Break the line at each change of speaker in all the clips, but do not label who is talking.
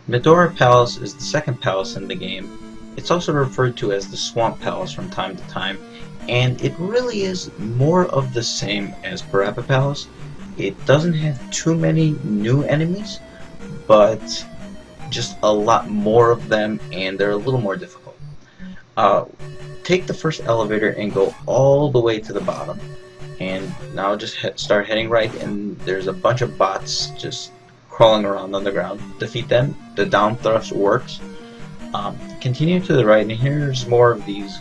Medora Palace is the second palace in the game. It's also referred to as the Swamp Palace from time to time, and it really is more of the same as Parappa Palace. It doesn't have too many new enemies, but just a lot more of them, and they're a little more difficult. Uh, Take the first elevator and go all the way to the bottom, and now just start heading right, and there's a bunch of bots just crawling around on the ground. Defeat them. The down thrust works. Continue to the right, and here's more of these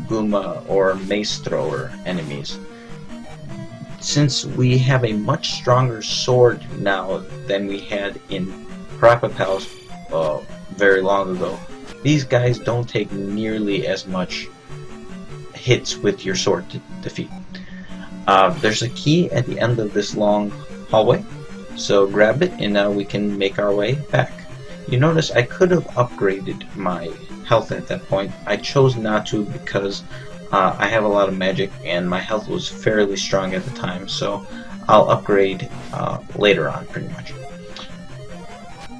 Guma or Mace Thrower enemies. Since we have a much stronger sword now than we had in Parappa Palace very long ago, these guys don't take nearly as much hits with your sword to defeat. There's a key at the end of this long hallway, so grab it and now we can make our way back. You notice I could have upgraded my health at that point. I chose not to because I have a lot of magic and my health was fairly strong at the time, so I'll upgrade later on pretty much.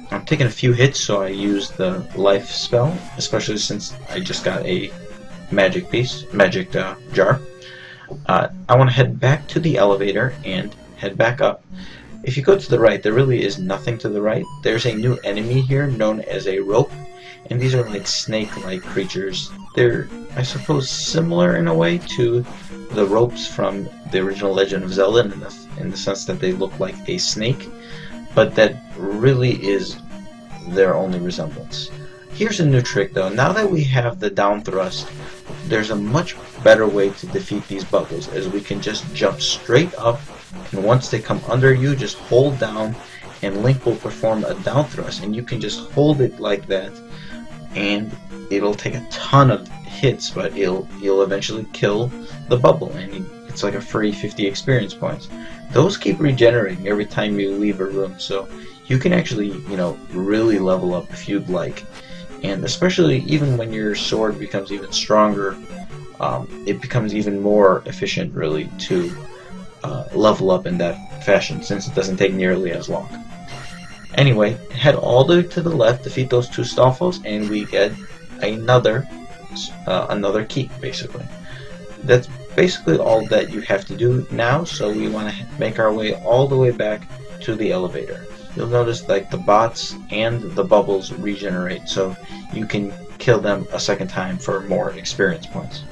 I'm taking a few hits, so I use the life spell, especially since I just got a magic jar. I want to head back to the elevator and head back up. If you go to the right, there really is nothing to the right. There's a new enemy here known as a rope, and these are like snake-like creatures. They're, I suppose, similar in a way to the ropes from the original Legend of Zelda in the sense that they look like a snake, but that really is their only resemblance. Here's a new trick though. Now that we have the down thrust, there's a much better way to defeat these bubbles, as we can just jump straight up, and once they come under you, just hold down, and Link will perform a down thrust, and you can just hold it like that, and it'll take a ton of hits, but you'll eventually kill the bubble, and it's like a free 50 experience points. Those keep regenerating every time you leave a room, so you can actually, really level up if you'd like. And especially even when your sword becomes even stronger, it becomes even more efficient, really, to level up in that fashion, since it doesn't take nearly as long. Anyway, head all the way to the left, defeat those two Stalfos, and we get another key, basically. That's basically all that you have to do now, so we want to make our way all the way back to the elevator. You'll notice like the bots and the bubbles regenerate, so you can kill them a second time for more experience points.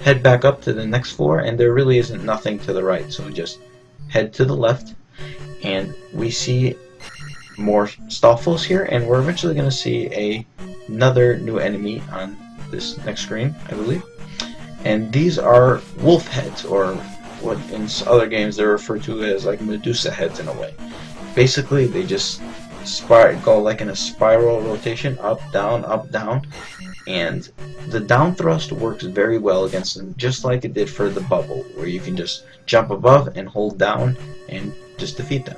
Head back up to the next floor, and there really isn't nothing to the right, so just head to the left, and we see more Stalfos here, and we're eventually going to see another new enemy on this next screen, I believe. And these are wolf heads, or what in other games they're referred to as like Medusa heads in a way. Basically, they just go like in a spiral rotation, up, down, and the down thrust works very well against them, just like it did for the bubble, where you can just jump above and hold down and just defeat them.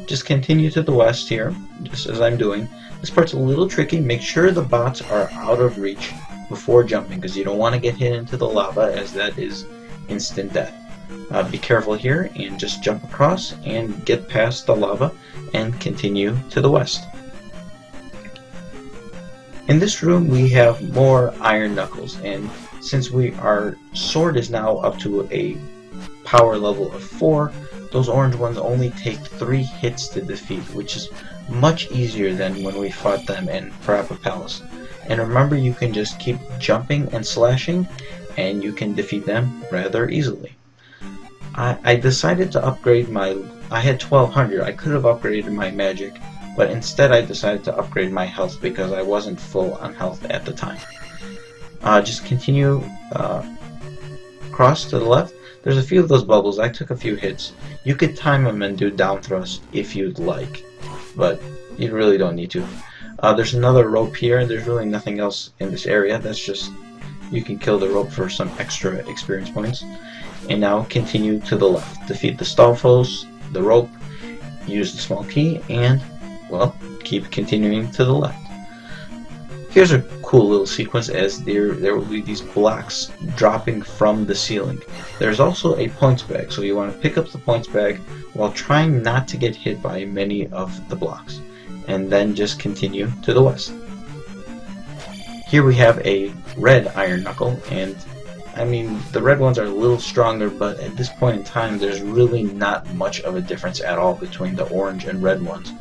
Just continue to the west here, just as I'm doing. This part's a little tricky. Make sure the bots are out of reach before jumping, because you don't want to get hit into the lava, as that is instant death. Be careful here and just jump across and get past the lava and continue to the west. In this room we have more iron knuckles, and since our sword is now up to a power level of 4, those orange ones only take 3 hits to defeat, which is much easier than when we fought them in Parappa Palace. And remember, you can just keep jumping and slashing and you can defeat them rather easily. I decided to upgrade I had 1200. I could have upgraded my magic, but instead I decided to upgrade my health because I wasn't full on health at the time. Just continue across to the left. There's a few of those bubbles. I took a few hits. You could time them and do down thrust if you'd like, but you really don't need to. There's another rope here, and there's really nothing else in this area. That's just, you can kill the rope for some extra experience points. And now continue to the left. Defeat the Stalfos, the rope, use the small key, and, well, keep continuing to the left. Here's a cool little sequence as there will be these blocks dropping from the ceiling. There's also a points bag, so you want to pick up the points bag while trying not to get hit by many of the blocks, and then just continue to the west. Here we have a red iron knuckle, and I mean the red ones are a little stronger, but at this point in time there's really not much of a difference at all between the orange and red ones,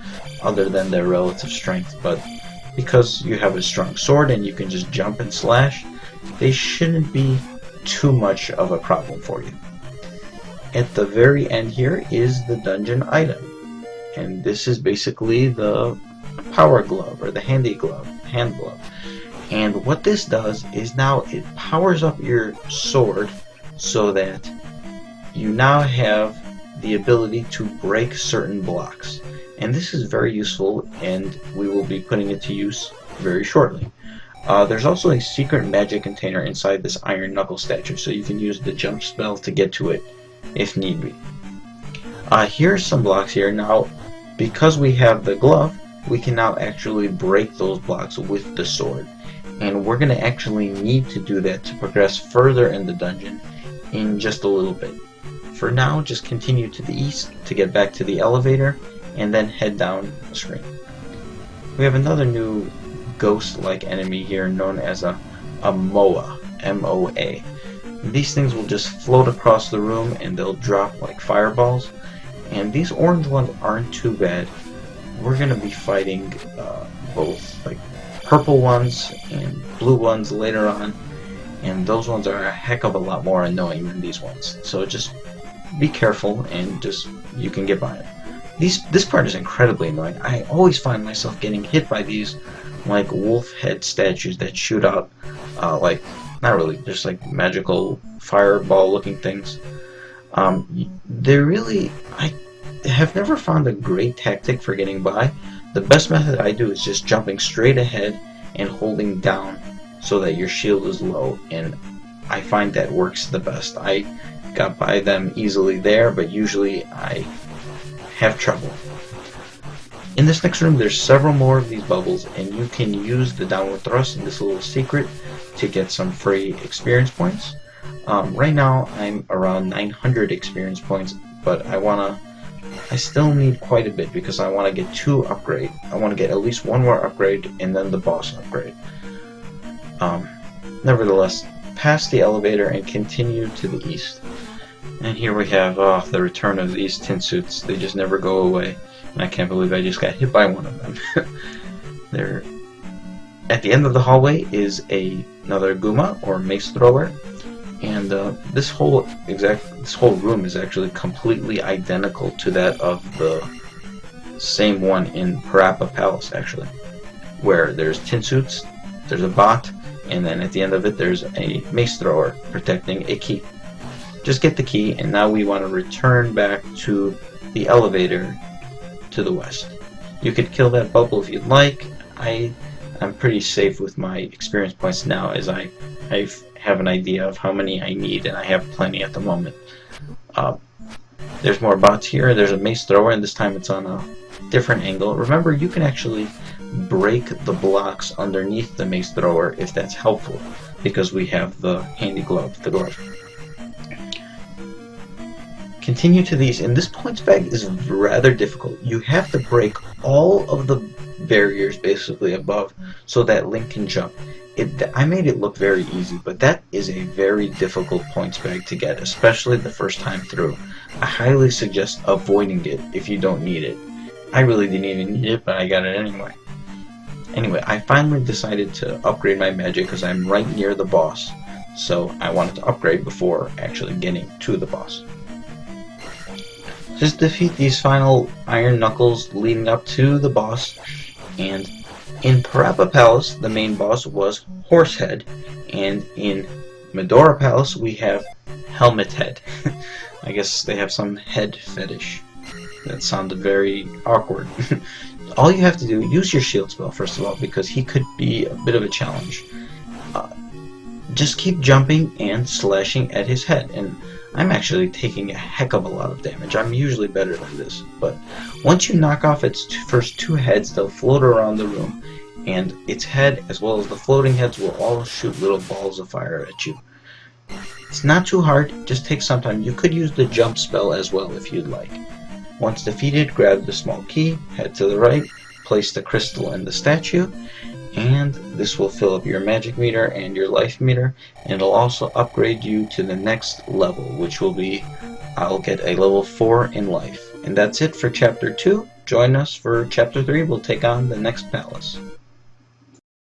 other than their relative strength. But because you have a strong sword and you can just jump and slash, they shouldn't be too much of a problem for you. At the very end here is the dungeon item, and this is basically the power glove or the hand glove. And what this does is now it powers up your sword so that you now have the ability to break certain blocks. And this is very useful, and we will be putting it to use very shortly. There's also a secret magic container inside this iron knuckle statue, so you can use the jump spell to get to it if need be. Here's some blocks here. Now, because we have the glove, we can now actually break those blocks with the sword. And we're going to actually need to do that to progress further in the dungeon in just a little bit. For now, just continue to the east to get back to the elevator, and then head down the screen. We have another new ghost-like enemy here known as a MOA, M-O-A. These things will just float across the room and they'll drop like fireballs. And these orange ones aren't too bad. We're going to be fighting both like purple ones and blue ones later on, and those ones are a heck of a lot more annoying than these ones. So just be careful and just you can get by it. This part is incredibly annoying. I always find myself getting hit by these like wolf head statues that shoot out like, not really, just like magical fireball looking things. They're really, I have never found a great tactic for getting by. The best method I do is just jumping straight ahead and holding down so that your shield is low, and I find that works the best. I got by them easily there, but usually I have trouble. In this next room there's several more of these bubbles, and you can use the downward thrust in this little secret to get some free experience points. Right now I'm around 900 experience points, but I still need quite a bit because I want to get 2 upgrade. I want to get at least 1 more upgrade and then the boss upgrade. Nevertheless, pass the elevator and continue to the east. And here we have the return of these tin suits. They just never go away. And I can't believe I just got hit by one of them. They're at the end of the hallway is another Guma or mace thrower. And this whole room is actually completely identical to that of the same one in Parappa Palace, actually, where there's tin suits, there's a bot, and then at the end of it there's a mace thrower protecting a key. Just get the key, and now we want to return back to the elevator to the west. You could kill that bubble if you'd like. I'm pretty safe with my experience points now, as I have an idea of how many I need, and I have plenty at the moment. There's more bots here. There's a mace thrower, and this time it's on a different angle. Remember, you can actually break the blocks underneath the mace thrower if that's helpful, because we have the handy glove, the glove. Continue to these, and this points bag is rather difficult. You have to break all of the barriers basically above so that Link can jump. I made it look very easy, but that is a very difficult points bag to get, especially the first time through. I highly suggest avoiding it if you don't need it. I really didn't even need it, but I got it anyway. Anyway, I finally decided to upgrade my magic because I'm right near the boss, so I wanted to upgrade before actually getting to the boss. Just defeat these final iron knuckles leading up to the boss, and in Parappa Palace, the main boss was Horsehead, and in Medora Palace, we have Helmet Head. I guess they have some head fetish. That sounded very awkward. All you have to do, use your shield spell first of all, because he could be a bit of a challenge. Just keep jumping and slashing at his head, and I'm actually taking a heck of a lot of damage. I'm usually better than this, but once you knock off its first 2 heads, they'll float around the room, and its head as well as the floating heads will all shoot little balls of fire at you. It's not too hard, just takes some time. You could use the jump spell as well if you'd like. Once defeated, grab the small key, head to the right, place the crystal in the statue, and this will fill up your magic meter and your life meter, and it'll also upgrade you to the next level, which will be, I'll get a level 4 in life. And that's it for chapter 2. Join us for chapter 3. We'll take on the next palace.